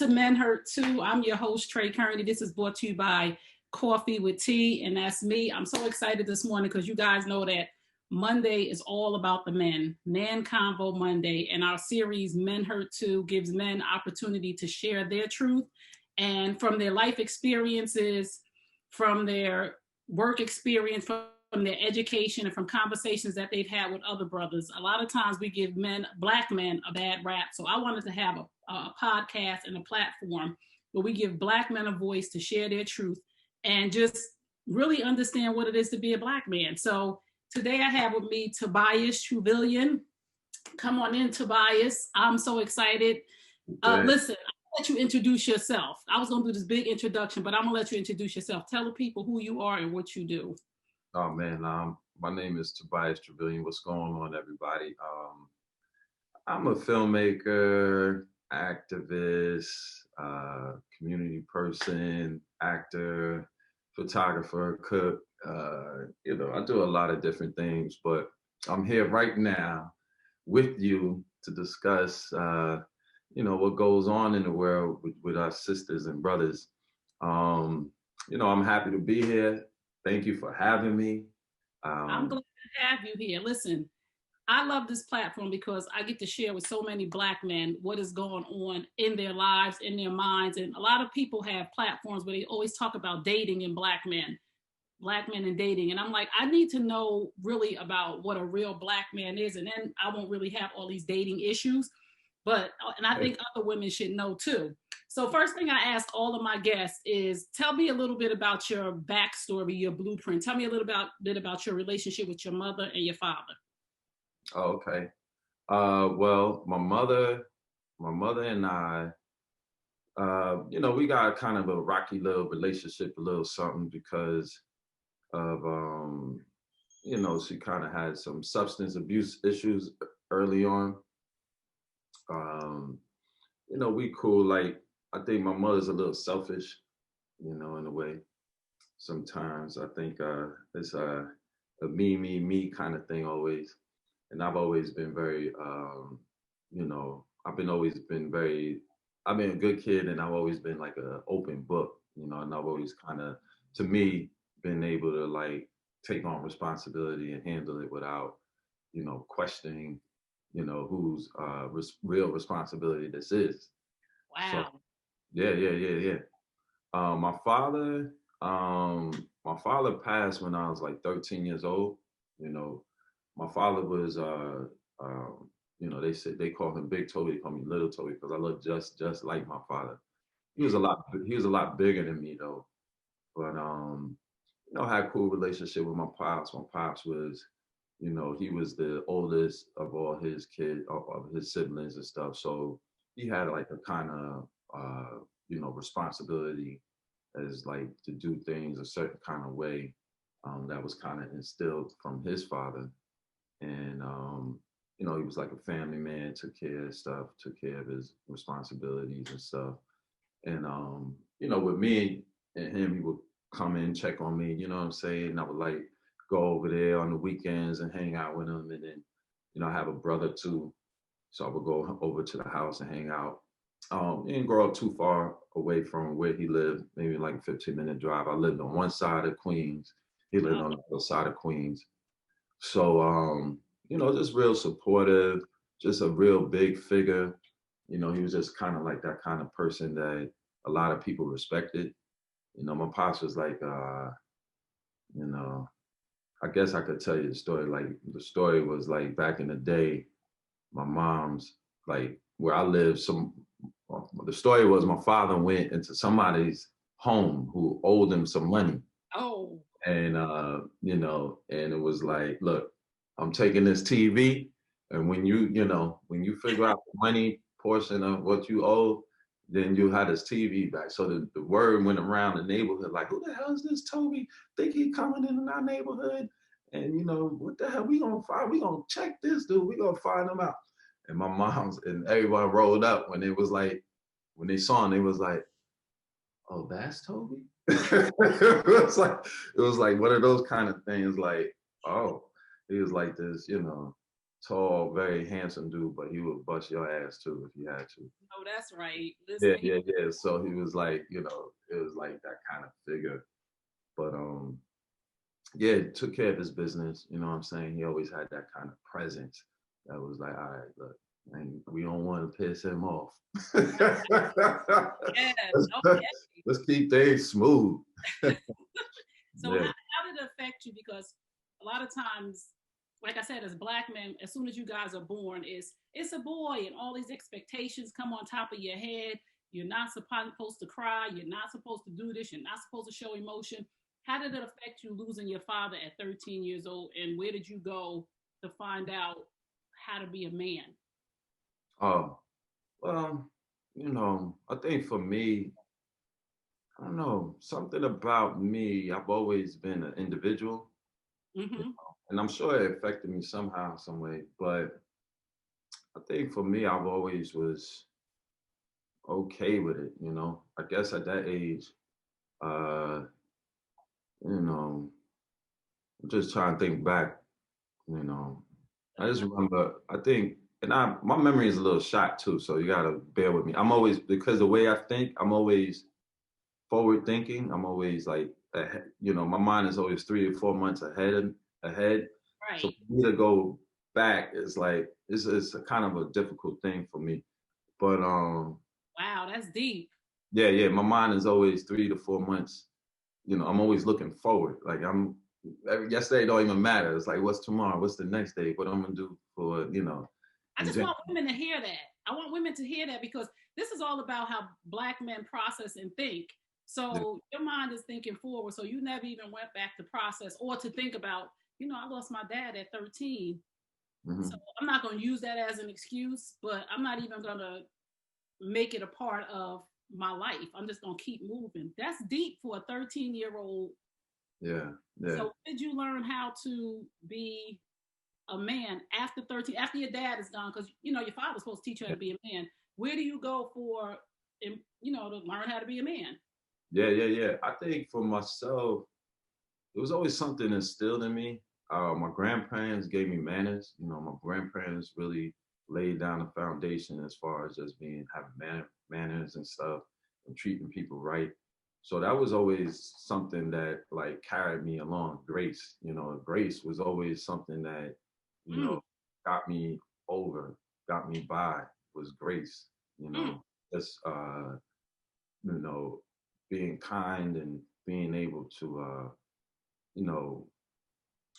Men Hurt Too. I'm your host, Trey Kearney. This is brought to you by Coffee with Tea, and that's me. I'm so excited this morning because you guys know that Monday is all about the men, Man Convo Monday, and our series Men Hurt Too gives men opportunity to share their truth and from their life experiences, from their work experience, from their education, and from conversations that they've had with other brothers. A lot of times we give Black men, a bad rap. So I wanted to have a podcast and a platform where we give Black men a voice to share their truth and just really understand what it is to be a Black man. So today I have with me Tobias Truvillion. Come on in, Tobias. I'm so excited. Listen, I'll let you introduce yourself. I was going to do this big introduction, but I'm going to let you introduce yourself. Tell the people who you are and what you do. Oh man, my name is Tobias Truvillion. What's going on, everybody? I'm a filmmaker, activist, community person, actor, photographer, cook. I do a lot of different things, but I'm here right now with you to discuss, what goes on in the world with our sisters and brothers. I'm happy to be here. Thank you for having me. I'm glad to have you here. Listen, I love this platform because I get to share with so many Black men what is going on in their lives, in their minds. And a lot of people have platforms where they always talk about dating and Black men and dating. And I'm like, I need to know really about what a real Black man is. And then I won't really have all these dating issues. And I think other women should know too. So first thing I ask all of my guests is, tell me a little bit about your backstory, your blueprint. Tell me a little bit about your relationship with your mother and your father. Oh, okay. Well, my mother and I, we got kind of a rocky little relationship, a little something because of, she kind of had some substance abuse issues early on. We cool. Like, I think my mother's a little selfish, in a way. Sometimes I think it's a me kind of thing always. And I've always been very, I've been a good kid, and I've always been like an open book, and I've always kind of, to me, been able to like take on responsibility and handle it without, questioning, whose real responsibility this is. Wow. So, yeah. My father passed when I was like 13 years old. My father was, they call him Big Toby, they call me Little Toby because I look just like my father. He was a lot bigger than me though. But I had a cool relationship with my pops. My pops was, he was the oldest of all his kids, of his siblings and stuff. So he had like a kind of, responsibility as like to do things a certain kind of way that was kind of instilled from his father. And, he was like a family man, took care of stuff, took care of his responsibilities and stuff. And, with me and him, he would come in, check on me, you know what I'm saying? And I would like go over there on the weekends and hang out with him. And then, I have a brother too. So I would go over to the house and hang out. He didn't grow up too far away from where he lived, maybe like a 15-minute drive. I lived on one side of Queens. He lived on the other side of Queens. So, just real supportive, just a real big figure. He was just kind of like that kind of person that a lot of people respected. My pops was like, I guess I could tell you the story. Like, the story was like back in the day, my mom's, like where I live, the story was my father went into somebody's home who owed him some money. Oh. And, and it was like, look, I'm taking this TV, and when you figure out the money portion of what you owe, then you had this TV back. So the word went around the neighborhood, like, who the hell is this Toby? Think he coming in our neighborhood? And, what the hell? We gonna check this dude. We gonna find him out. And my mom's and everyone rolled up when they saw him, they was like, oh, that's Toby? it was like one of those kind of things, like, oh, he was like this, tall, very handsome dude, but he would bust your ass too if you had to. Oh, that's right. Yeah, Listen, yeah, yeah. So he was like, it was like that kind of figure. But yeah, took care of his business. You know what I'm saying? He always had that kind of presence that was like, all right, look, and we don't want to piss him off. yes, let's, okay. let's keep things smooth. So Yeah. how did it affect you? Because a lot of times, like I said, as black men, as soon as you guys are born, it's a boy, and all these expectations come on top of your head. You're not supposed to cry. You're not supposed to do this. You're not supposed to show emotion. How did it affect you losing your father at 13 years old? And where did you go to find out how to be a man? Oh, well, I think for me, I don't know, something about me, I've always been an individual, Mm-hmm. and I'm sure it affected me somehow, some way. But I think for me, I've always was okay with it. I guess at that age, uh, you know, I'm just trying to think back, you know. I just remember, I think, and my memory is a little shot too, so you gotta bear with me. I'm always, because the way I think, I'm always forward thinking. I'm always like, my mind is always 3 or 4 months ahead. So Right. for me to go back is like, it's a kind of a difficult thing for me. But Wow, that's deep. yeah, yeah, my mind is always 3 to 4 months. I'm always looking forward. Like yesterday don't even matter. It's like, what's tomorrow? What's the next day? What I'm gonna do for, I in just January. want women to hear that. I want women to hear that because this is all about how black men process and think. Yeah. So your mind is thinking forward. So you never even went back to process or to think about, I lost my dad at 13. So Mhm. I'm not going to use that as an excuse, but I'm not even going to make it a part of my life. I'm just going to keep moving. That's deep for a 13-year-old. Yeah, yeah. So did you learn how to be a man after 13, after your dad is gone? Because your father's supposed to teach you how to be a man. Where do you go for, to learn how to be a man? Yeah, yeah, yeah. I think for myself, it was always something instilled in me. My grandparents gave me manners. My grandparents really laid down the foundation as far as just having manners and stuff and treating people right. So that was always something that like carried me along. Grace was always something that you Mm, know got me over, got me by. Was grace. You mm, know, just you know, being kind and being able to you know,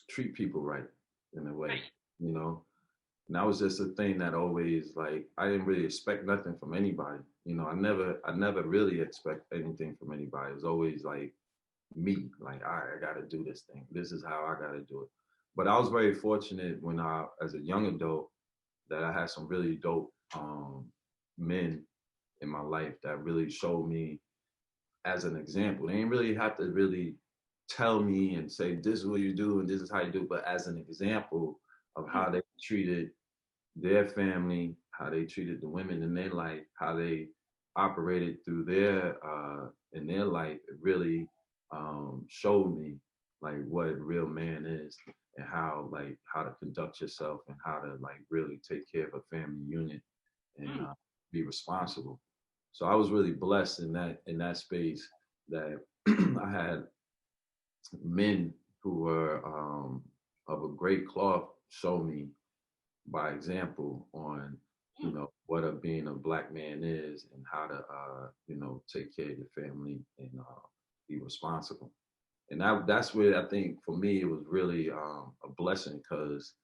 treat people right in a way, right. you know. And that was just a thing that always like I didn't really expect nothing from anybody. I never really expect anything from anybody. It was always like me, like all right, I gotta do this thing. This is how I gotta do it. But I was very fortunate when as a young adult, that I had some really dope men in my life that really showed me as an example. They didn't really have to really tell me and say this is what you do and this is how you do, but as an example of Mm, how they treated their family, how they treated the women in their life, how they operated through their in their life, it really showed me like what a real man is and how to conduct yourself and how to like really take care of a family unit and mm, be responsible. So I was really blessed in that space that I had men who were of a great cloth show me by example on mm. what being a black man is and how to take care of your family and be responsible. And that's where I think for me it was really a blessing because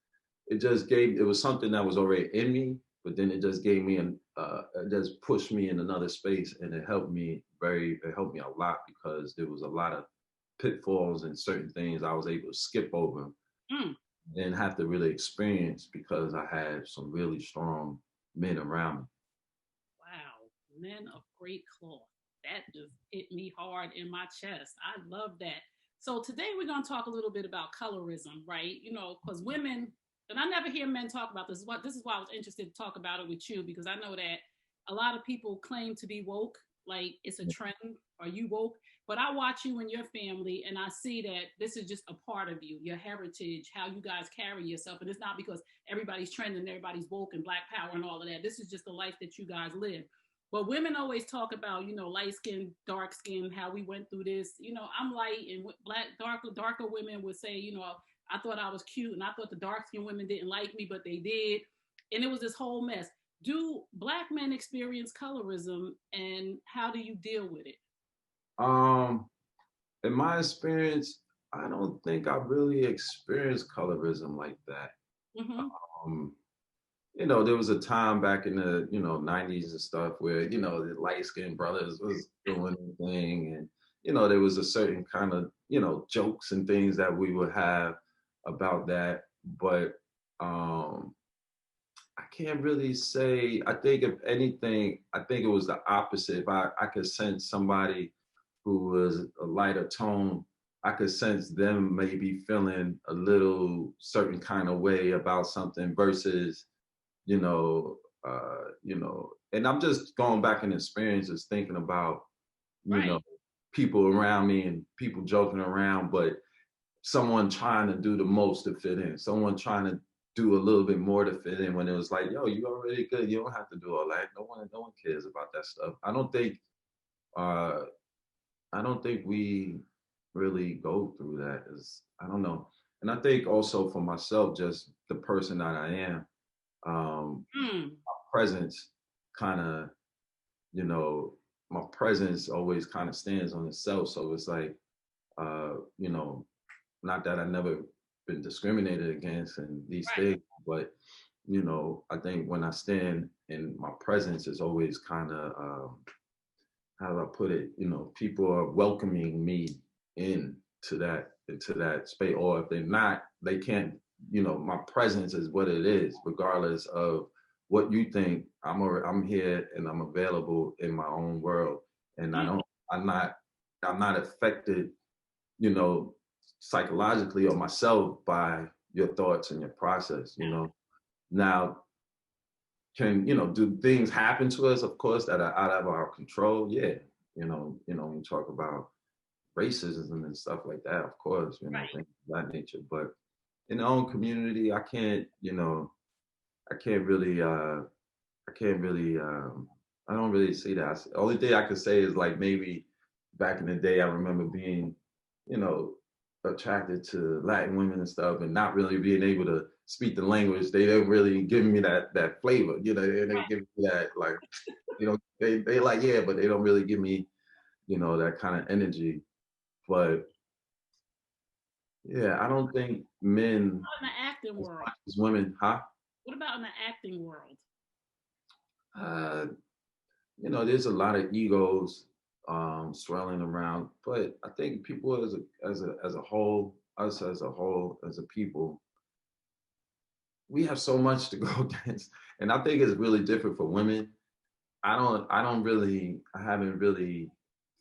it was something that was already in me, but then it just gave me it just pushed me in another space, and it helped me a lot because there was a lot of pitfalls and certain things I was able to skip over Mm. and have to really experience because I had some really strong men around me. Wow, men of great cloth. That just hit me hard in my chest. I love that. So today we're going to talk a little bit about colorism, right? Because women, and I never hear men talk about this. This is why I was interested to talk about it with you because I know that a lot of people claim to be woke, like it's a trend or you woke. But I watch you and your family, and I see that this is just a part of you, your heritage, how you guys carry yourself. And it's not because everybody's trending, everybody's woke and black power and all of that. This is just the life that you guys live. But women always talk about, light skin, dark skin, how we went through this. I'm light, and black, darker women would say, I thought I was cute, and I thought the dark skinned women didn't like me, but they did. And it was this whole mess. Do black men experience colorism, and how do you deal with it? Um, in my experience, I don't think I really experienced colorism like that. Mm-hmm. Um, there was a time back in the, 90s and stuff where, the light-skinned brothers was doing the thing. And, there was a certain kind of, jokes and things that we would have about that. But I can't really say, I think if anything, I think it was the opposite. If I could sense somebody who was a lighter tone, I could sense them maybe feeling a little certain kind of way about something versus, you know, and I'm just going back in experiences thinking about, you Right. know, people around me and people joking around, but someone trying to do the most to fit in, someone trying to do a little bit more to fit in when it was like, yo, you already good. You don't have to do all that. No one cares about that stuff. Uh, I don't think we really go through that. I don't know. And I think also for myself, just the person that I am, Mm. my presence kind of, you know, my presence always kind of stands on itself. So it's like, you know, not that I never been discriminated against and these Right. things, but I think when I stand in my presence is always kind of how do I put it? People are welcoming me into that space, or if they're not, they can't. My presence is what it is, regardless of what you think. I'm here and I'm available in my own world, and I Mm. don't. I'm not affected, you know, psychologically or myself by your thoughts and your process. Now do things happen to us, of course, that are out of our control? Yeah. When you talk about racism and stuff like that, of course, Right. things of that nature. But in our own community, I can't really, I can't really, I don't really see that. The only thing I could say is like maybe back in the day, I remember being, you know, attracted to Latin women and stuff, and not really being able to speak the language. They don't really give me that flavor, they give me that like, they like, yeah, but they don't really give me, that kind of energy. But yeah, I don't think men In the acting as world, much as women, huh? what about in the acting world? Uh, there's a lot of egos swirling around, but I think people as a whole, us as a whole, as a people, we have so much to go against, and I think it's really different for women. I haven't really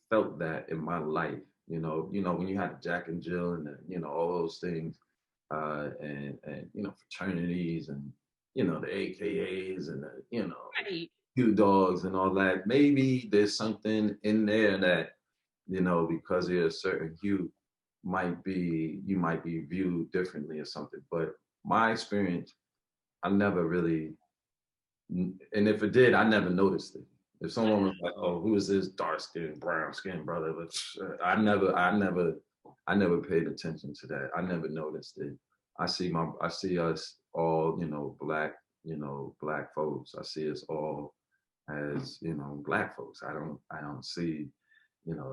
felt that in my life. When you had Jack and Jill and all those things, and fraternities and the AKAs and the Right. Q dogs and all that. Maybe there's something in there that because you're a certain hue, you might be viewed differently or something. But my experience, I never really, and if it did, I never noticed it. If someone was like, "Oh, who is this dark skinned, brown skinned brother?" But I never paid attention to that. I never noticed it. I see us all, black folks. I see us all as, black folks. I don't see,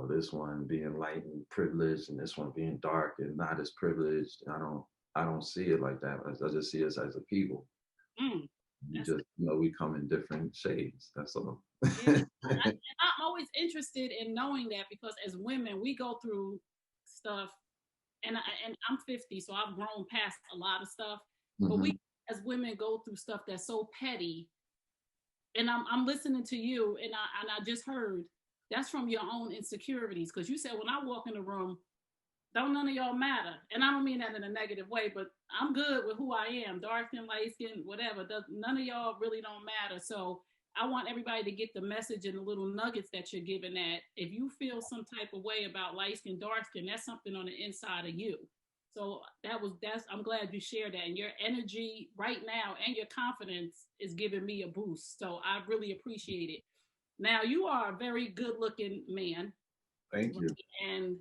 this one being light and privileged and this one being dark and not as privileged. I don't see it like that. I just see us as a people. Mm. We That's just, we come in different shades. That's all. yeah. I'm always interested in knowing that because as women, we go through stuff, and I'm 50, so I've grown past a lot of stuff. But we Hmm. as women go through stuff that's so petty. And I'm listening to you, and I just heard that's from your own insecurities because you said when I walk in the room, don't none of y'all matter. And I don't mean that in a negative way, but I'm good with who I am, dark skin, light skin, whatever. None of y'all really don't matter. So I want everybody to get the message and the little nuggets that you're giving, that if you feel some type of way about light skin, dark skin, that's something on the inside of you. So I'm glad you shared that. And your energy right now and your confidence is giving me a boost. So I really appreciate it. Now, you are a very good looking man. Thank you. And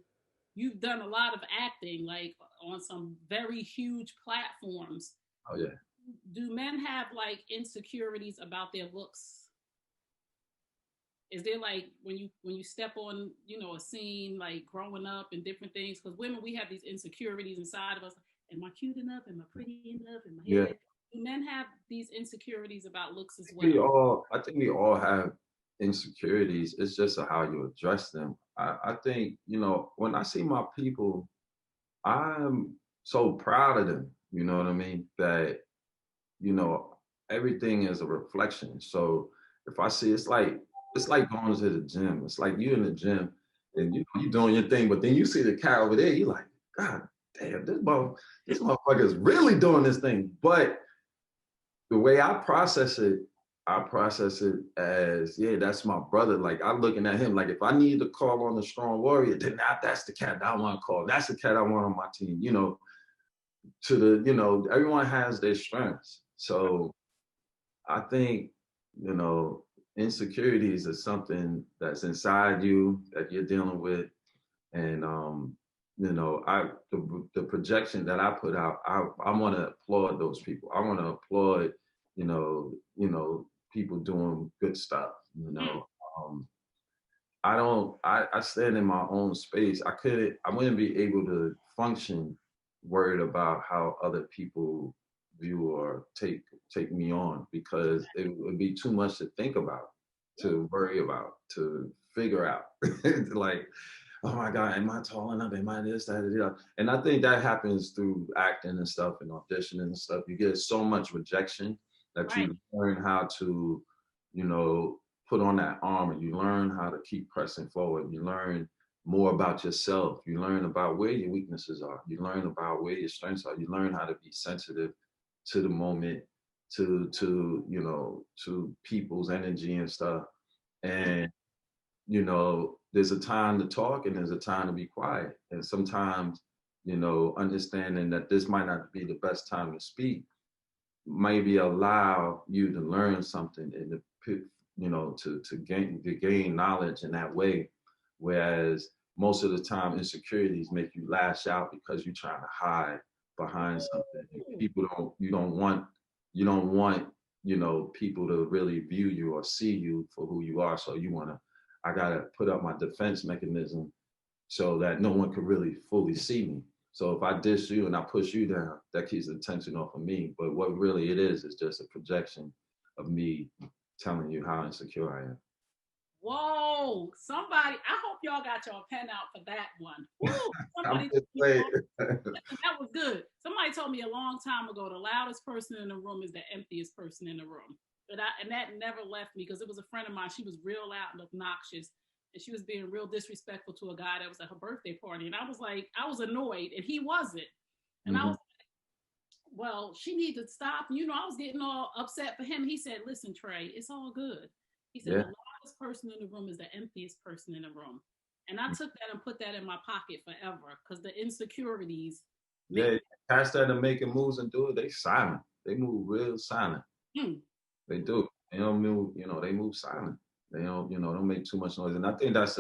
you've done a lot of acting, like on some very huge platforms. Oh yeah. Do men have like insecurities about their looks? Is there like when you step on, a scene, like growing up and different things? Because women, we have these insecurities inside of us. Am I cute enough? Am I pretty enough? Am I Yeah. hair? Do men have these insecurities about looks as well? I think we all have insecurities. It's just how you address them. I think, when I see my people, I'm so proud of them. You know what I mean? That, you know, everything is a reflection. So if I see, it's like going to the gym. It's like you in the gym and you doing your thing, but then you see the cat over there, you like, God damn, this motherfucker is really doing this thing. But the way I process it as, yeah, that's my brother. Like I'm looking at him, like if I need to call on a strong warrior, then that's the cat that I want to call. That's the cat I want on my team, everyone has their strengths. So I think, you know, insecurities is something that's inside you that you're dealing with. And the projection that I put out, I want to applaud those people. I want to applaud, people doing good stuff. Um, I stand in my own space. I wouldn't be able to function worried about how other people view or take me on, because it would be too much to think about, to worry about, to figure out. Like, oh my God, am I tall enough? Am I this, that, or the other? And I think that happens through acting and stuff and auditioning and stuff. You get so much rejection that Right. you learn how to, you know, put on that armor. You learn how to keep pressing forward. You learn more about yourself. You learn about where your weaknesses are. You learn about where your strengths are. You learn how to be sensitive to the moment, to people's energy and stuff. And there's a time to talk and there's a time to be quiet. And sometimes, understanding that this might not be the best time to speak, maybe allow you to learn something and to gain knowledge in that way. Whereas most of the time insecurities make you lash out because you're trying to hide behind something. And you don't want people to really view you or see you for who you are. So I gotta put up my defense mechanism so that no one could really fully see me. So if I diss you and I push you down, that keeps the attention off of me. But what really it is just a projection of me telling you how insecure I am. Whoa, somebody, I hope y'all got your pen out for that one. Woo, I'm somebody just saying. that was good. Somebody told me a long time ago, the loudest person in the room is the emptiest person in the room. And that never left me, because it was a friend of mine. She was real loud and obnoxious, and she was being real disrespectful to a guy that was at her birthday party. And I was annoyed, and he wasn't. And I was like, well, she needs to stop. I was getting all upset for him. He said, listen, Trey, it's all good. He said, Yeah. the loudest person in the room is the emptiest person in the room. And I took that and put that in my pocket forever, because the insecurities. Yeah, cats that are making moves and do it, they silent. They move real silent. They do. They don't move, they move silent. They don't make too much noise. And I think that's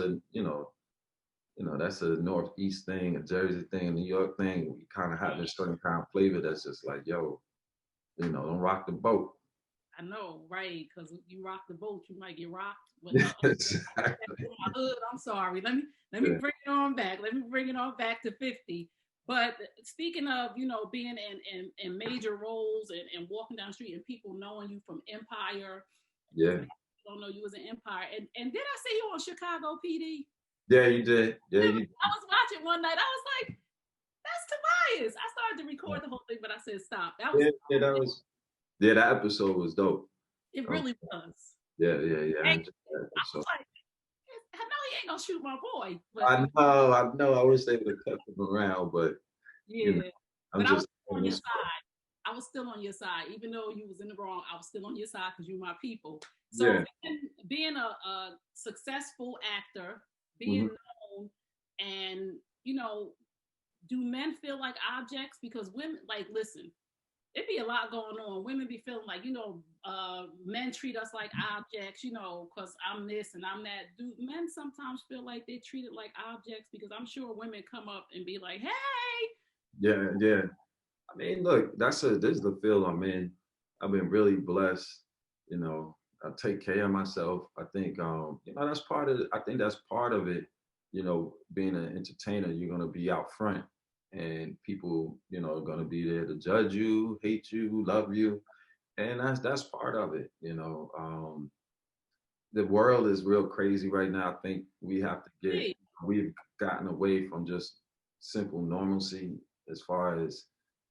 that's a Northeast thing, a Jersey thing, a New York thing. We kind of have this certain kind of flavor that's just like, yo, don't rock the boat. I know, right? Because you rock the boat, you might get rocked. Exactly. I'm sorry. Let me bring it on back. Let me bring it on back to 50. But speaking of, being in major roles and walking down the street and people knowing you from Empire. Yeah. Don't know you was an Empire. And did I see you on Chicago PD? Yeah, you did. Yeah, you did. I was watching one night. I was like, that's Tobias. I started to record the whole thing, but I said stop. That was that episode was dope. It really was. Yeah. I was like, I know he ain't gonna shoot my boy. But I know. I wish they would have kept him around, but yeah. I'm but just I was on your side. I was still on your side, even though you was in the wrong. I was still on your side because you're my people. So Yeah. being a successful actor, being Hmm. known, and you know, do men feel like objects? Because women, like, listen, it be a lot going on. Women be feeling like, men treat us like objects, because I'm this and I'm that. Do men sometimes feel like they're treated like objects? Because I'm sure women come up and be like, hey, Yeah, yeah. I mean, look, this is the field I'm in. I've been really blessed. You know, I take care of myself. I think, that's part of. I think that's part of it. You know, being an entertainer, you're gonna be out front, and people, are gonna be there to judge you, hate you, love you, and that's part of it. The world is real crazy right now. I think hey, we've gotten away from just simple normalcy as far as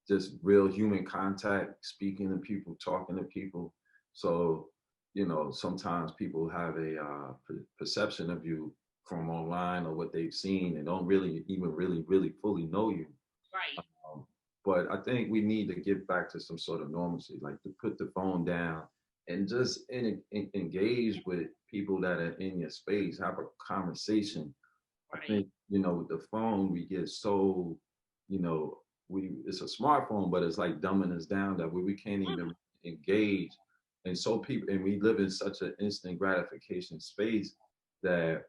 just real human contact, speaking to people, talking to people. So, sometimes people have a perception of you from online or what they've seen and don't really even really fully know you. right. Um, but I think we need to get back to some sort of normalcy, like to put the phone down and just engage with people that are in your space, have a conversation. I Right. think, with the phone, we get so, you know, it's a smartphone, but it's like dumbing us down that we can't Mm, even engage. And so and we live in such an instant gratification space that,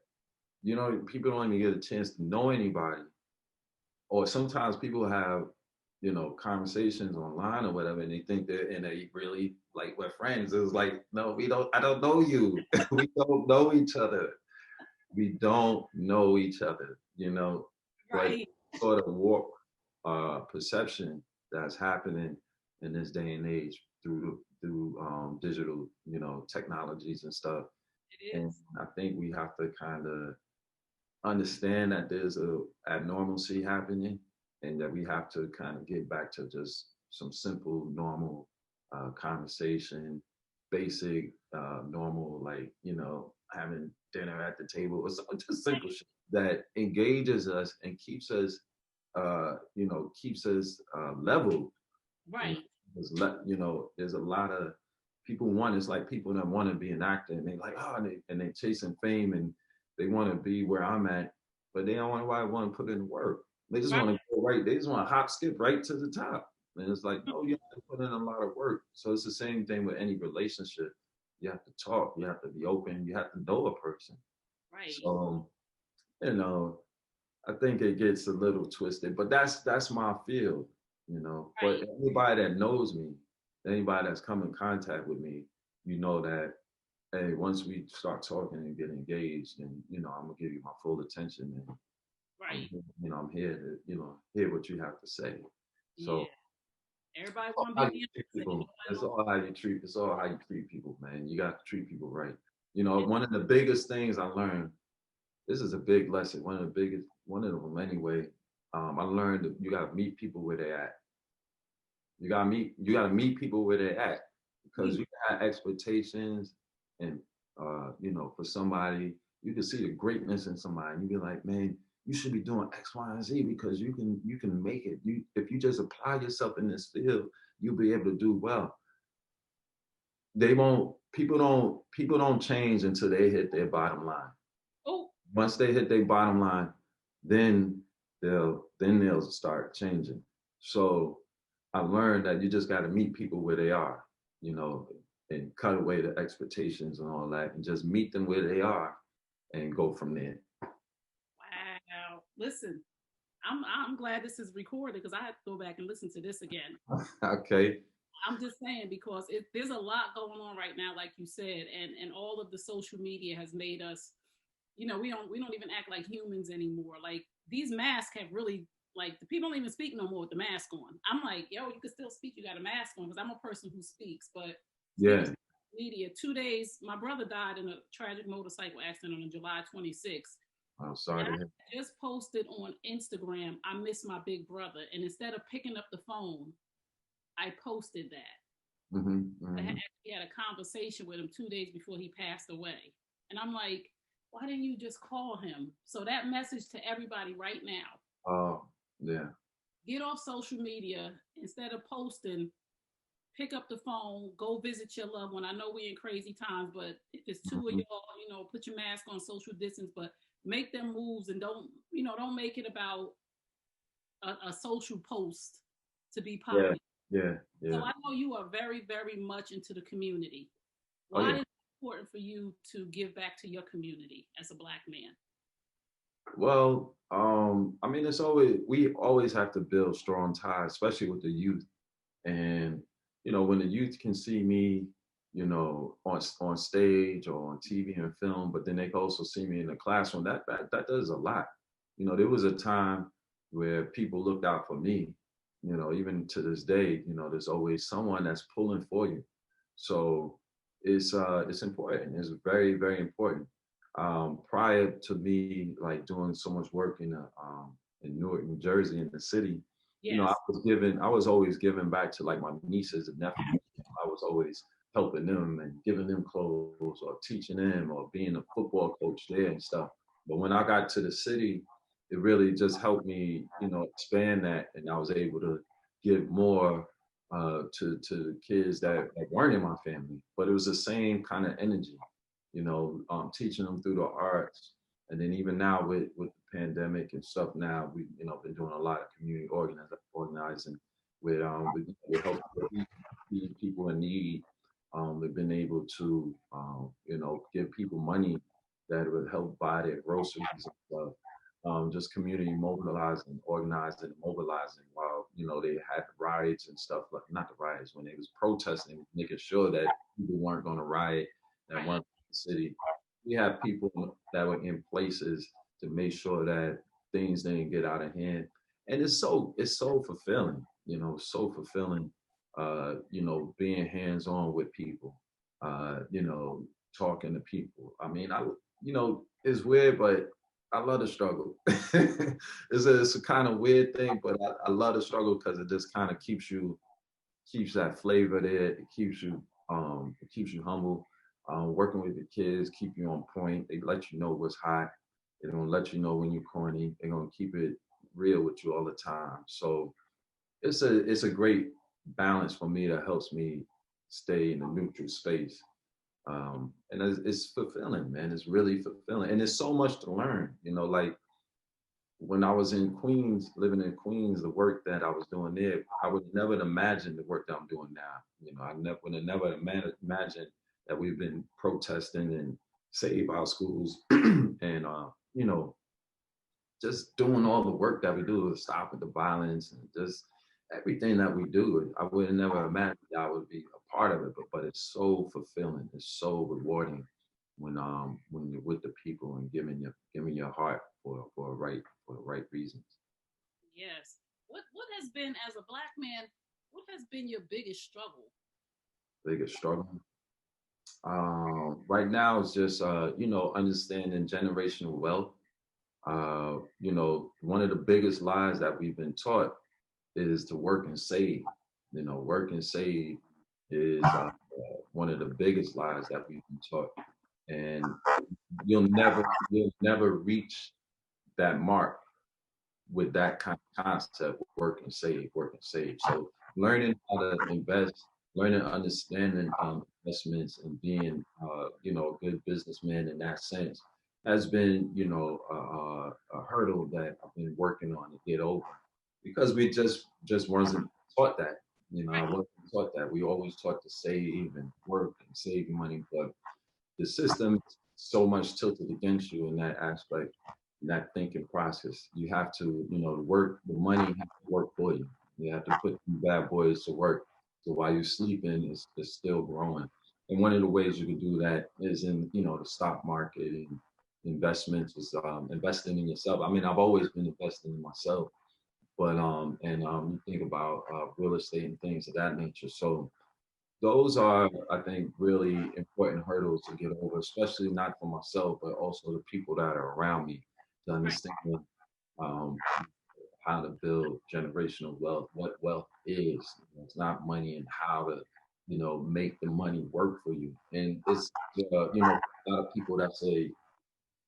people don't even get a chance to know anybody. Or sometimes people have, conversations online or whatever, and they think they're in a really like we're friends. It's like, no, I don't know you. We don't know each other. We don't know each other, but right. sort of warp perception that's happening in this day and age through digital, technologies and stuff. It And is. I think we have to kind of understand that there's a abnormalcy happening and that we have to kind of get back to just some simple normal conversation, basic normal, like, having dinner at the table or something, just simple shit that engages us and keeps us level. you know Right. there's a lot of people want it's like people that want to be an actor and they like, oh, and they chasing fame and they want to be where I'm at, but they don't want to put in the work. They just Right. want to go right. They just want to hop skip right to the top. And it's like, no, you have to put in a lot of work. So it's the same thing with any relationship. You have to talk, you have to be open, you have to know a person. Right. So, you know I think it gets a little twisted, but that's my field. But Right. anybody that knows me, anybody that's come in contact with me, that, hey, once we start talking and get engaged, and I'm gonna give you my full attention, and Right. I'm here to hear what you have to say. Yeah. So Everybody all want to how be you treat Beyonce. people. Nobody It's want. all how you treat. It's all how you treat people, man. You got to treat people right. It, One of the biggest things I learned. This is a big lesson. One of them anyway. I learned that you gotta meet people where they're at. You gotta meet people where they're at because mm, you have expectations, and for somebody, you can see the greatness in somebody. And you be like, man, you should be doing X, Y, and Z because you can make it. If you just apply yourself in this field, you'll be able to do well. They won't. People don't change until they hit their bottom line. oh, Once they hit their bottom line, then they'll start changing. So I learned that you just got to meet people where they are, you know, and cut away the expectations and all that, and just meet them where they are, and go from there. wow. Listen, I'm glad this is recorded because I have to go back and listen to this again. Okay. I'm just saying because there's a lot going on right now, like you said, and all of the social media has made us, we don't even act like humans anymore. Like these masks have really, like, the people don't even speak no more with the mask on. I'm like, yo, you can still speak, you got a mask on, because I'm a person who speaks. But speaking Yeah. of media, 2 days, my brother died in a tragic motorcycle accident on July 26th. I'm And sorry to I hear. just posted on Instagram, I miss my big brother. And instead of picking up the phone, I posted that. Hmm. I Hmm. actually had a conversation with him 2 days before he passed away. And I'm like, why didn't you just call him? So that message to everybody right now, Oh, yeah. get off social media instead of posting. pick up the phone, go visit your loved one. I know we're in crazy times, but if it's two of Mhm. y'all, put your mask on, social distance, but make them moves and don't make it about a social post to be Yeah, popular. yeah, So yeah. I know you are very, very much into the community. Oh Why yeah. is it important for you to give back to your community as a Black man? Well, I mean, we always have to build strong ties, especially with the youth. And when the youth can see me, on stage or on TV and film, but then they can also see me in the classroom. That does a lot. There was a time where people looked out for me. Even to this day, there's always someone that's pulling for you. So it's important. It's very, very important. Prior to me like doing so much work in Newark, New Jersey, in the city, I Yes. I was always giving back to like my nieces and nephews. I was always helping them and giving them clothes or teaching them or being a football coach there and stuff. But when I got to the city, it really just helped me, expand that, and I was able to give more to kids that weren't in my family. But it was the same kind of energy, teaching them through the arts. And then even now with the pandemic and stuff, now we been doing a lot of community organizing with help feed people in need. We've been able to give people money that would help buy their groceries and stuff. Just community mobilizing, organizing, and mobilizing while they had riots and stuff, like not the riots, when they was protesting, making sure that people weren't going to riot, that Right. weren't in the city. We had people that were in places to make sure that things didn't get out of hand, and it's so fulfilling, so fulfilling. Being hands on with people, talking to people. I mean, it's weird, but I love the struggle. It's a kind of weird thing, but I love the struggle because it just kind of keeps that flavor there. It keeps you humble. Working with the kids, keep you on point. They let you know what's hot. They're gonna let you know when you're corny. They're gonna keep it real with you all the time. So it's a great balance for me that helps me stay in a neutral space. And it's fulfilling, man. It's really fulfilling, and there's so much to learn. Like when I was in Queens, living in Queens, the work that I was doing there, I would never imagine the work that I'm doing now. I never would have never imagined that we've been protesting and save our schools and just doing all the work that we do to stop the violence and just everything that we do. I would have never imagined that I would be a part of it, but it's so fulfilling. It's so rewarding when you're with the people and giving your heart for the right reasons. Yes. What has been, as a Black man, what has been your biggest struggle? Biggest struggle. Right now it's just understanding generational wealth. One of the biggest lies that we've been taught is to work and save. Work and save is one of the biggest lies that we've been taught, and you'll never reach that mark with that kind of concept. Work and save, work and save. So learning how to invest, learning understanding investments, and being a good businessman in that sense has been a hurdle that I've been working on to get over, because we just wasn't taught that. I wasn't taught that. We always taught to save and work and save money, but the system is so much tilted against you in that aspect, in that thinking process. You have to, the money has to work for you. You have to put some bad boys to work. So while you're sleeping, it's still growing. And one of the ways you can do that is in, the stock market and investments, is investing in yourself. I mean, I've always been investing in myself, but you think about real estate and things of that nature. So those are, I think, really important hurdles to get over, especially not for myself, but also the people that are around me, to Right. understand um, how to build generational wealth, what wealth is. It's not money, and how to, make the money work for you. And it's, a lot of people that say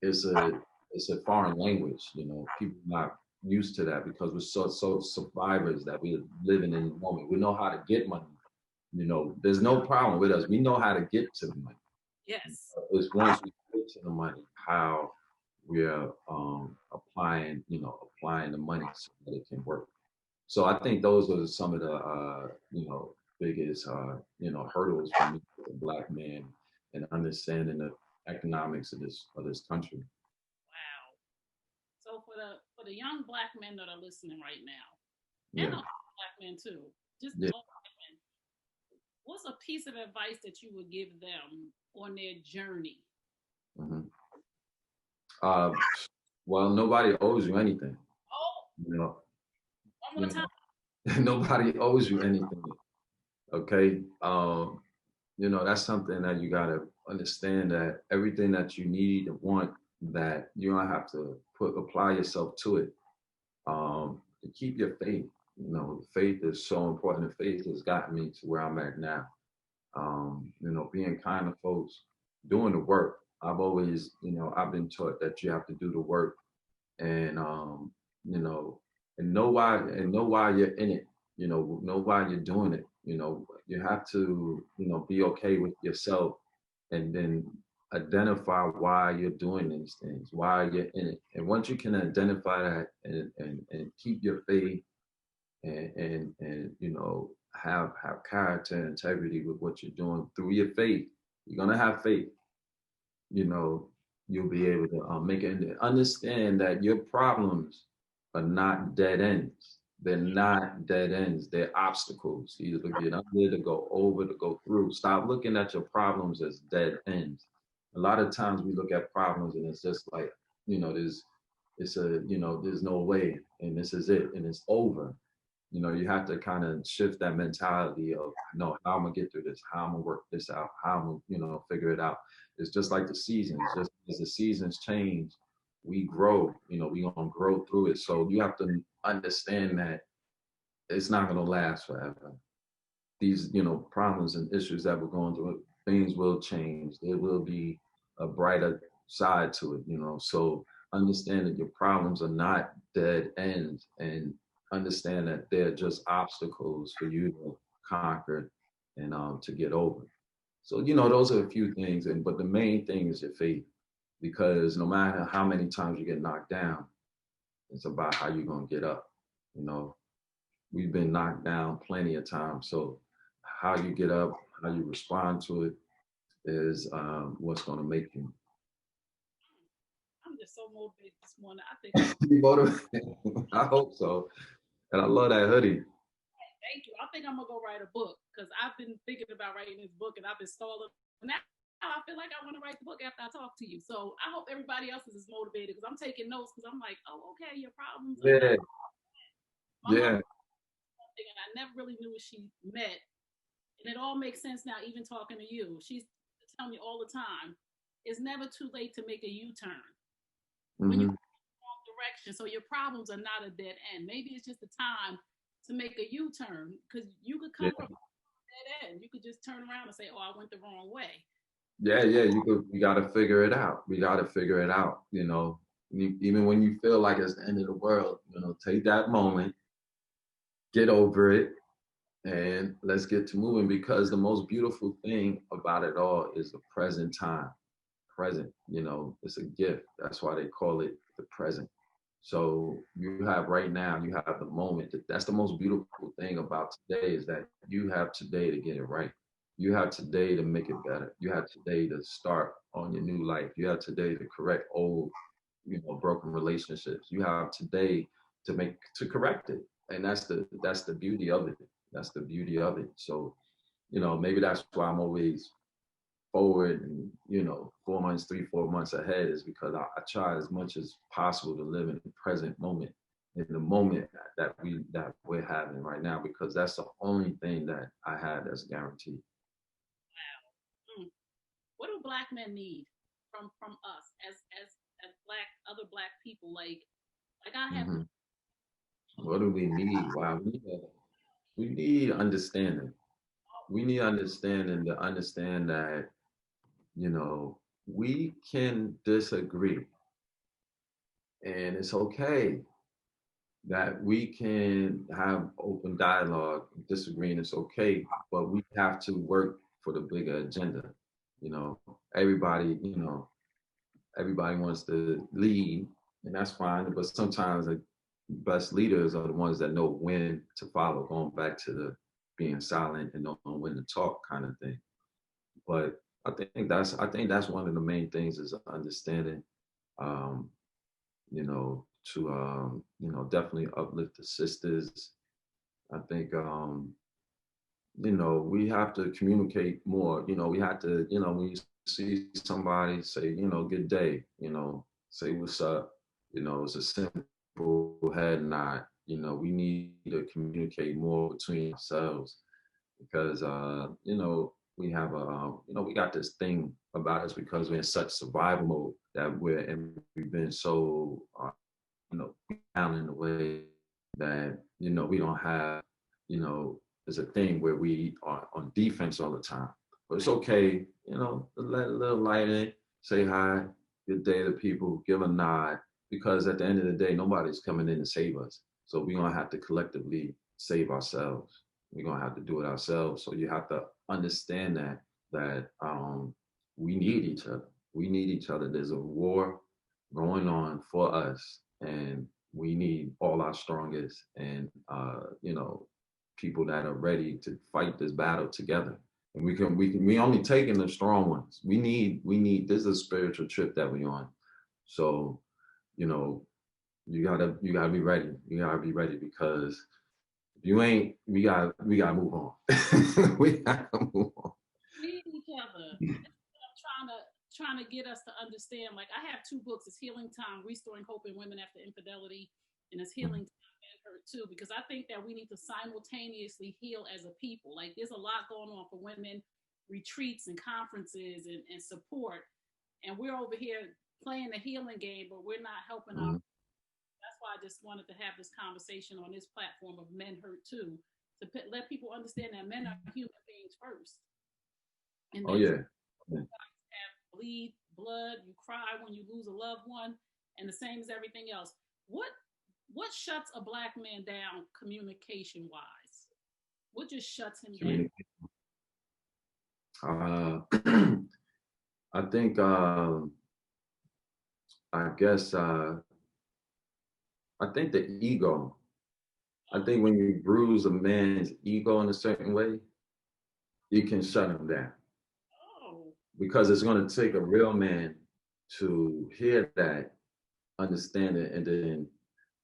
it's a it's a foreign language. People are not used to that because we're so survivors that we're living in the moment. We know how to get money, You know, there's no problem with us. We know how to get to the money. Yes. It's once we get to the money, how we're applying the money so that it can work. So I think those are some of the biggest hurdles for me as a black man and understanding the economics of this country. Wow. So for the young black men that are listening right now, and Yeah, the black men too, just yeah. all black men, what's a piece of advice that you would give them on their journey? hmm Uh, well, nobody owes you anything. Oh, You know, one more you time. know, nobody owes you anything. Okay. That's something that you gotta understand, that everything that you need and want, that you don't have to apply yourself to it. To keep your faith. Faith is so important. And faith has gotten me to where I'm at now. Being kind to folks, doing the work. I've been taught that you have to do the work, and you know, know why you're in it. Know why you're doing it. You have to, be okay with yourself, and then identify why you're doing these things, why you're in it. And once you can identify that, and keep your faith, and have character and integrity with what you're doing through your faith, you're gonna have faith. you know, you'll be able to make it, and understand that your problems are not dead ends. They're not dead ends. They're obstacles. Either to get under, to go over, to go through. Stop looking at your problems as dead ends. A lot of times we look at problems and it's just like, there's no way, and this is it, and it's over. You have to kind of shift that mentality of, no, how I'm gonna get through this, how I'm gonna work this out, how I'm gonna, figure it out. It's just like the seasons. Just as the seasons change, we grow. We gonna grow through it. So you have to understand that it's not gonna last forever. These, problems and issues that we're going through, things will change. There will be a brighter side to it. So understand that your problems are not dead ends, and understand that they're just obstacles for you to conquer, and to get over. So, those are a few things, but the main thing is your faith, because no matter how many times you get knocked down, it's about how you're gonna get up. You know, we've been knocked down plenty of times. So how you get up, how you respond to it is what's going to make you. I'm just so motivated this morning. I think I'm You motivated? I hope so. And I love that hoodie. thank you. I think I'm gonna go write a book because I've been thinking about writing this book and I've been stalling. Now I feel like I want to write the book after I talk to you. So I hope everybody else is as motivated because I'm taking notes because I'm like, oh, okay, your problems are Yeah, not. My mom yeah, something and I never really knew what she meant, and it all makes sense now. Even talking to you, she's telling me all the time, it's never too late to make a U-turn when you hmm go in the wrong direction. So your problems are not a dead end. Maybe it's just a time to make a U-turn because you could yeah, come from dead end. You could just turn around and say, "Oh, I went the wrong way." yeah, yeah. We got to figure it out. We got to figure it out. Even when you feel like it's the end of the world, take that moment, get over it, and let's get to moving, because the most beautiful thing about it all is the present time. Present, it's a gift. That's why they call it the present. So you have right now, you have the moment. That's the most beautiful thing about today, is that you have today to get it right. You have today to make it better. You have today to start on your new life. You have today to correct old, broken relationships. You have today to correct it. And that's the beauty of it. That's the beauty of it. So, maybe that's why I'm always forward, and 4 months, 3, 4 months ahead, is because I try as much as possible to live in the present moment, in the moment that we're having right now, because that's the only thing that I have that's guaranteed. Mm. What do black men need from us as black other black people? Like I have. hmm What do we need? Wow, we need understanding. We need understanding, to understand that we can disagree, and it's okay. that we can have open dialogue. Disagreeing is okay, but we have to work for the bigger agenda. You know, everybody, everybody wants to lead, and that's fine. But sometimes the best leaders are the ones that know when to follow. Going back to the being silent and knowing when to talk kind of thing. But I think that's one of the main things is understanding, um, to definitely uplift the sisters. I think we have to communicate more. We have to, when you see somebody say, good day, say what's up. It's a simple head nod. We need to communicate more between ourselves because we have we got this thing about us because we're in such survival mode that we've been so down in a way that we don't have there's a thing where we are on defense all the time. But it's okay, to let a little light in, say hi, good day to people, give a nod, because at the end of the day, nobody's coming in to save us. So we're gonna have to collectively save ourselves. We're gonna have to do it ourselves. So you have to understand that we need each other. We need each other. There's a war going on for us, and we need all our strongest and people that are ready to fight this battle together. And we only taking the strong ones. We need this is a spiritual trip that we on. So, you know, you gotta be ready. You gotta be ready because if you ain't, we gotta move on. We gotta move on. We need each other. That's what I'm trying to get us to understand. Like, I have two books. It's Healing Time, Restoring Hope in Women After Infidelity, and it's Healing Time, Men Hurt Too, because I think that we need to simultaneously heal as a people. Like, there's a lot going on for women, retreats and conferences and support, and we're over here playing the healing game, but we're not helping our. Mhm. That's why I just wanted to have this conversation on this platform of Men Hurt Too, to let people understand that men are human beings first, and Oh that yeah. Yeah. bleed blood, you cry when you lose a loved one, and the same as everything else. What what shuts a black man down communication wise? What just shuts him down? Uh, I think I guess I think the ego. I Oh, think when you bruise a man's ego in a certain way, you can shut him down oh, because it's going to take a real man to hear that, understand it, and then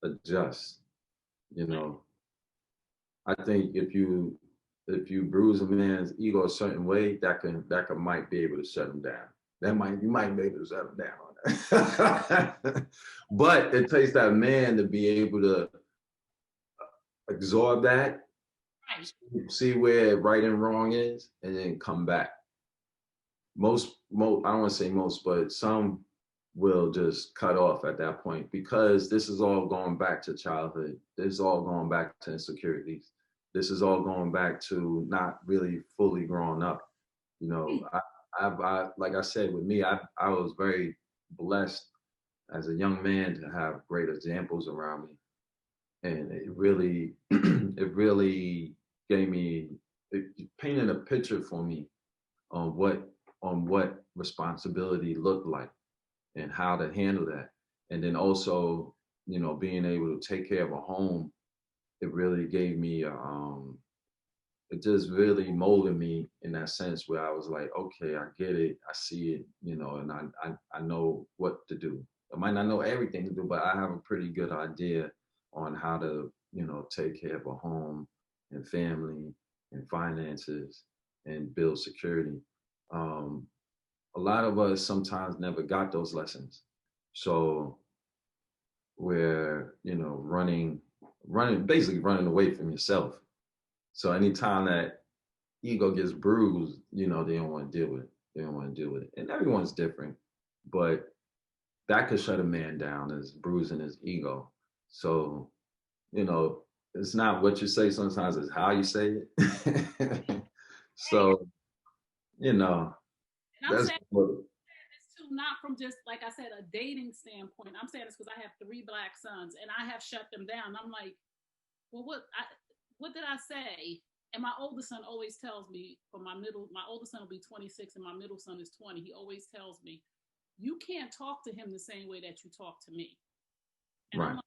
adjust. You know, I think if you bruise a man's ego a certain way, that can might be able to shut him down. You might be able to shut him down on that. But it takes that man to be able to absorb that, right. see where right and wrong is, and then come back. Most I don't want to say most, but some will just cut off at that point because this is all going back to childhood. This is all going back to insecurities. This is all going back to not really fully growing up. You know, I like I said with me, I was very blessed as a young man to have great examples around me, and it really it really gave me it painted a picture for me on what responsibility looked like and how to handle that. And then also, being able to take care of a home, it really gave me, it just really molded me in that sense where I was like, okay, I get it, I see it, and I know what to do. I might not know everything to do, but I have a pretty good idea on how to, take care of a home and family and finances and build security. Um, a lot of us sometimes never got those lessons. So we're, basically running away from yourself. So anytime that ego gets bruised, they don't want to deal with it. They don't want to deal with it. And everyone's different, but that could shut a man down as bruising his ego. So, you know, it's not what you say sometimes, it's how you say it. Hey, So, you know, and I'm that's saying what, this too. not from just like I said, a dating standpoint. I'm saying this because I have 3 Black sons, and I have shut them down. I'm like, well, what did I say? And my oldest son always tells me, my oldest son will be 26, and my middle son is 20. He always tells me, you can't talk to him the same way that you talk to me. And I'm Right. like,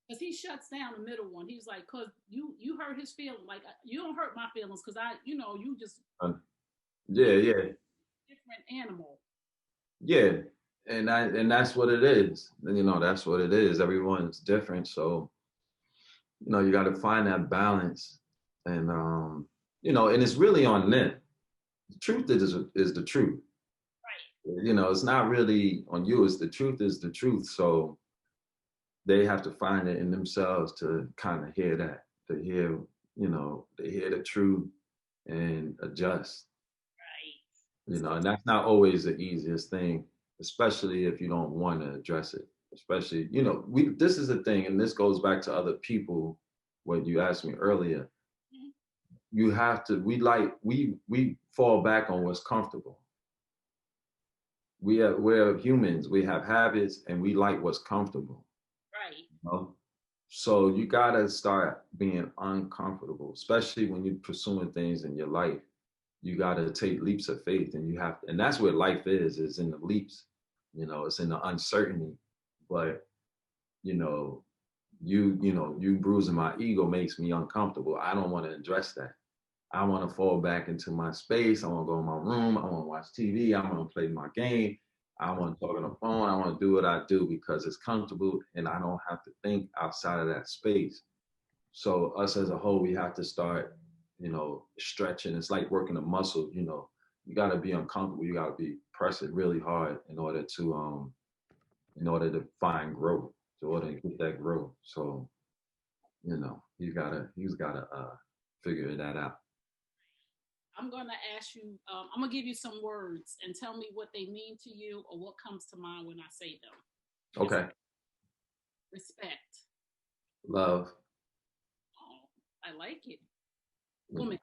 because he shuts down the middle one. He's like, cause you hurt his feelings. Like you don't hurt my feelings, cause you just Yeah, yeah, different animal. yeah. And that's what it is. And that's what it is. Everyone's different. So, you got to find that balance. And and it's really on them. The truth is the truth. It's not really on you. It's the truth is the truth. So they have to find it in themselves to kind of hear that, to hear the truth and adjust. And that's not always the easiest thing, especially if you don't want to address it. Especially, this is the thing, and this goes back to other people, what you asked me earlier. You have to, we fall back on what's comfortable. We're humans, we have habits, and we like what's comfortable. Right. So you gotta start being uncomfortable, especially when you're pursuing things in your life. You gotta take leaps of faith, and that's where life is in the leaps. It's in the uncertainty. But you bruising my ego makes me uncomfortable. I don't want to address that. I want to fall back into my space. I want to go in my room. I want to watch TV. I want to play my game. I want to talk on the phone. I want to do what I do because it's comfortable and I don't have to think outside of that space. So us as a whole, we have to start, stretching. It's like working a muscle. You got to be uncomfortable. You got to be pressing really hard in order to find growth, in order to get that growth. So, he's gotta figure that out. I'm gonna ask you. I'm gonna give you some words and tell me what they mean to you or what comes to mind when I say them. Okay. Respect. Love. Oh, I like it. Woman.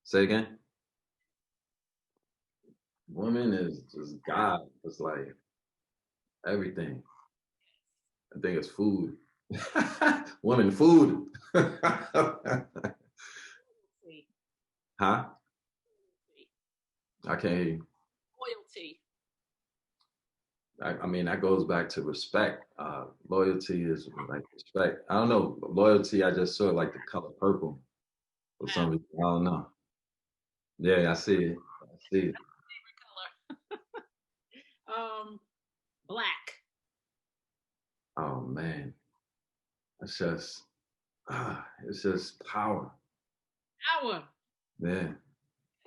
Say again. Woman is just God. It's like everything. I think it's food. Woman, food. Huh? I can't hear you. Loyalty. I mean, that goes back to respect. Loyalty is like respect. I don't know. Loyalty, I just saw like the color purple for some reason. I don't know. Yeah, I see it. I see it. Um, Black. Oh man, it's just, it's just power. Power. Yeah,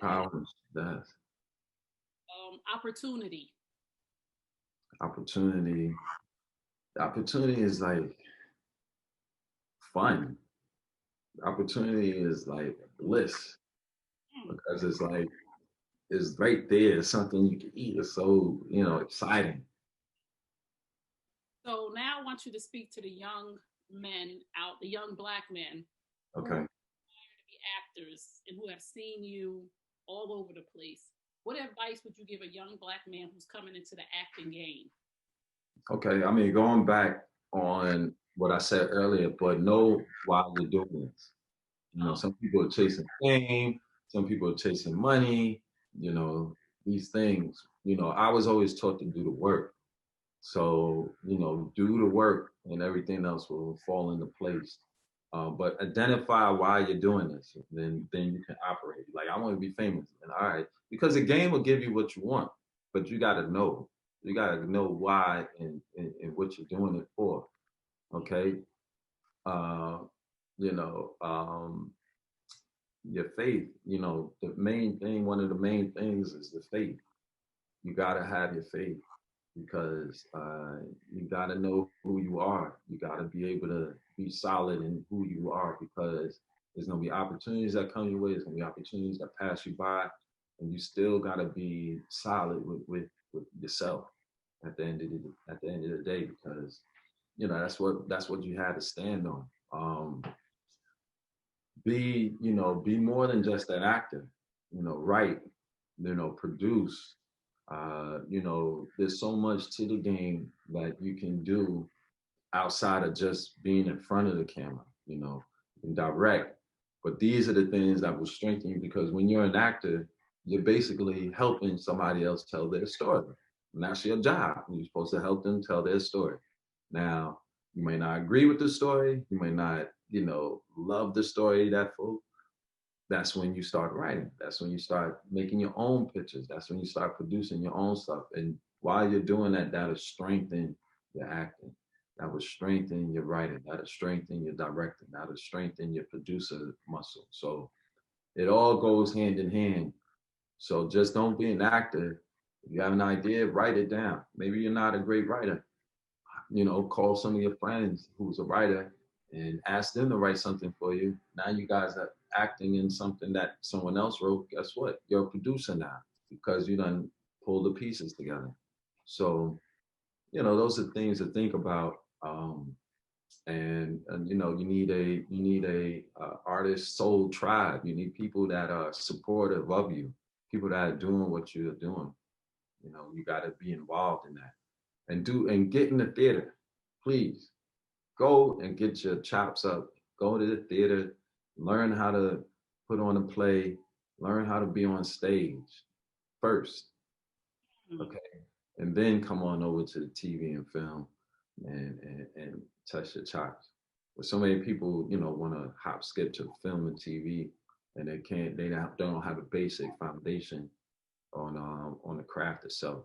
power. That's Opportunity. opportunity. The opportunity is like fun. The opportunity is like bliss because it's like it's right there. It's something you can eat. It's so exciting. So now I want you to speak to the young men the young Black men who Okay. aspire to be actors and who have seen you all over the place. What advice would you give a young Black man who's coming into the acting game? Okay. I mean, going back on what I said earlier, but know why you're doing this. Oh, Some people are chasing fame, some people are chasing money, these things. I was always taught to do the work. So, do the work and everything else will fall into place. But identify why you're doing this. Then you can operate. Like, I want to be famous. And all right, because the game will give you what you want, but you got to know. You got to know why and what you're doing it for. Okay. Uh, you know, um, your faith, the main thing, one of the main things is the faith. You got to have your faith because you got to know who you are. You got to be able to be solid in who you are because there's going to be opportunities that come your way. There's going to be opportunities that pass you by, and you still got to be solid with yourself at the end of the day because that's what you had to stand on. Be more than just an actor. Write, produce, You know, there's so much to the game that you can do outside of just being in front of the camera, you know, and direct. But these are the things that will strengthen you, because when you're an actor, you're basically helping somebody else tell their story. And that's your job. You're supposed to help them tell their story. Now, you may not agree with the story, you may not, you know, love the story that full. That's when you start writing. That's when you start making your own pictures. That's when you start producing your own stuff. And while you're doing that, that'll strengthen your acting. That will strengthen your writing. That'll strengthen your directing. That'll strengthen your producer muscle. So it all goes hand in hand. So just don't be an actor. If you have an idea, write it down. Maybe you're not a great writer. You know, call some of your friends who's a writer and ask them to write something for you. Now you guys are acting in something that someone else wrote. Guess what? You're a producer now because you done pull the pieces together. So, you know, those are things to think about. And you know, you need a artist soul tribe. You need people that are supportive of you, people that are doing what you're doing. You know, you got to be involved in that and get in the theater, please. Go and get your chops up. Go to the theater, learn how to put on a play, learn how to be on stage first, Mm. okay? And then come on over to the TV and film and touch your chops. But so many people, you know, want to hop skip to film and TV, and they don't have a basic foundation on the craft itself.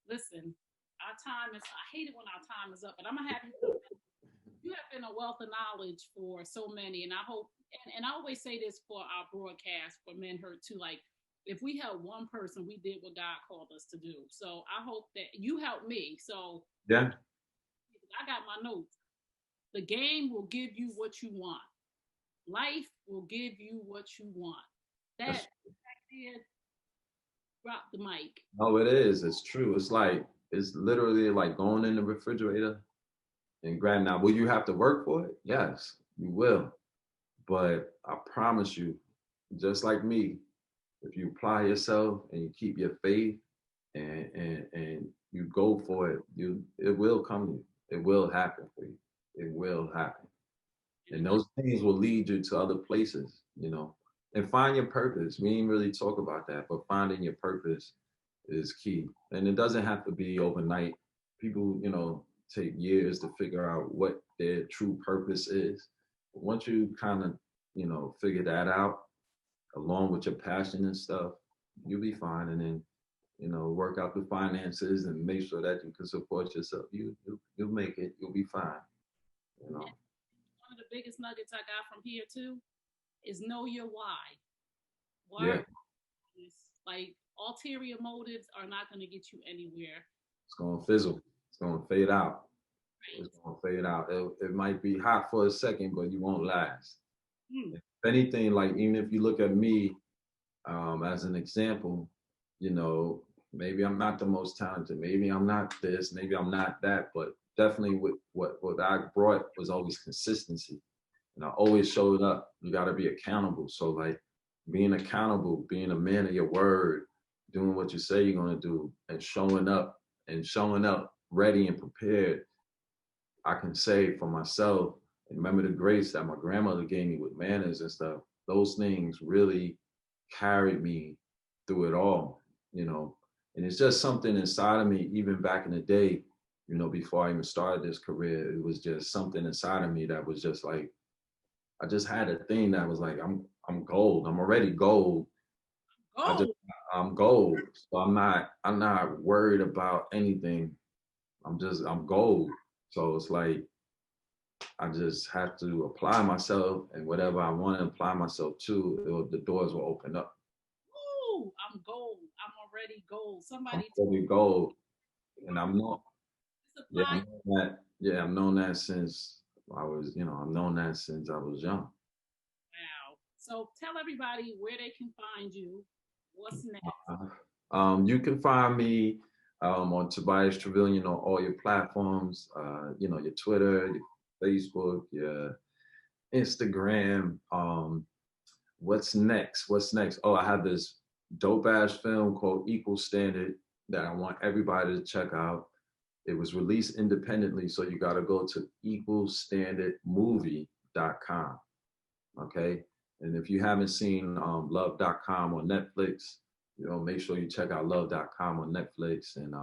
Listen, our time is, I hate it when our time is up, but I'm going to have you. You have been a wealth of knowledge for so many. And I hope, and I always say this for our broadcast for Men Hurt too, like, if we help one person, we did what God called us to do. So I hope that you help me. So Yeah, I got my notes. The game will give you what you want. Life will give you what you want. That that's back there, drop the mic. no, it is. It's true. It's like it's literally like going in the refrigerator and grabbing. Now, will you have to work for it? Yes, you will. But I promise you, just like me, if you apply yourself and you keep your faith and you go for it, it will come to you. It will happen for you. It will happen. And those things will lead you to other places, you know. And find your purpose. We didn't really talk about that, but finding your purpose is key. And it doesn't have to be overnight. People, you know, take years to figure out what their true purpose is. But once you kind of, you know, figure that out along with your passion and stuff, you'll be fine. And then, you know, work out the finances and make sure that you can support yourself. You'll make it. You'll be fine. You know. One of the biggest nuggets I got from here too is know your why. Yeah. Why? Like, ulterior motives are not going to get you anywhere. It's gonna fizzle. It's gonna fade out. Right. It's gonna fade out. It might be hot for a second, but you won't last. Hmm. If anything, like even if you look at me as an example, you know, maybe I'm not the most talented, maybe I'm not this, maybe I'm not that, but definitely what I brought was always consistency, and I always showed up. You got to be accountable. So like being accountable, being a man of your word, doing what you say you're gonna do, and showing up ready and prepared. I can say for myself, and remember the grace that my grandmother gave me with manners and stuff. Those things really carried me through it all, you know. And it's just something inside of me, even back in the day, you know, before I even started this career, it was just something inside of me that was just like, I just had a thing that was like, I'm gold. I'm already gold. I just Oh, I'm gold. So I'm not worried about anything. I'm gold. So it's like I just have to apply myself, and whatever I want to apply myself to, the doors will open up. ooh, I'm gold. I'm already gold. I'm Somebody already gold, and I'm not. Yeah, supply. I'm known that. Yeah, I've known that since I've known that since I was young. Wow. So tell everybody where they can find you. What's next? You can find me on Tobias Truvillion on all your platforms. You know, your Twitter, your Facebook, your Instagram. What's next? What's next? Oh, I have this dope ass film called Equal Standard that I want everybody to check out. It was released independently, so you got to go to equalstandardmovie.com. Okay. And if you haven't seen love.com on Netflix, make sure you check out love.com on Netflix. And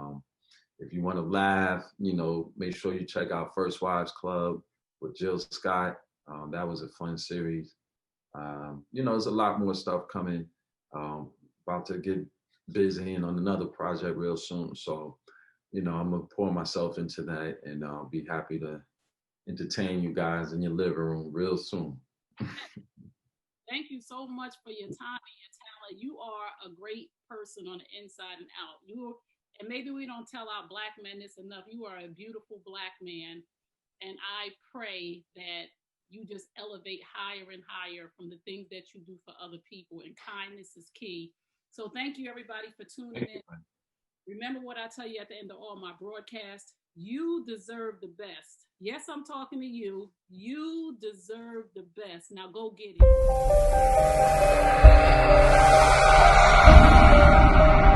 if you want to laugh, make sure you check out First Wives Club with Jill Scott. That was a fun series. There's a lot more stuff coming. About to get busy and on another project real soon. So, I'm gonna pour myself into that, and I'll be happy to entertain you guys in your living room real soon. Thank you so much for your time and your talent. You are a great person on the inside and out. And maybe we don't tell our Black men this enough. You are a beautiful Black man, and I pray that you just elevate higher and higher from the things that you do for other people. And kindness is key. So thank you, everybody, for tuning in. Remember what I tell you at the end of all my broadcasts. You deserve the best. Yes, I'm talking to you. You deserve the best. Now go get it.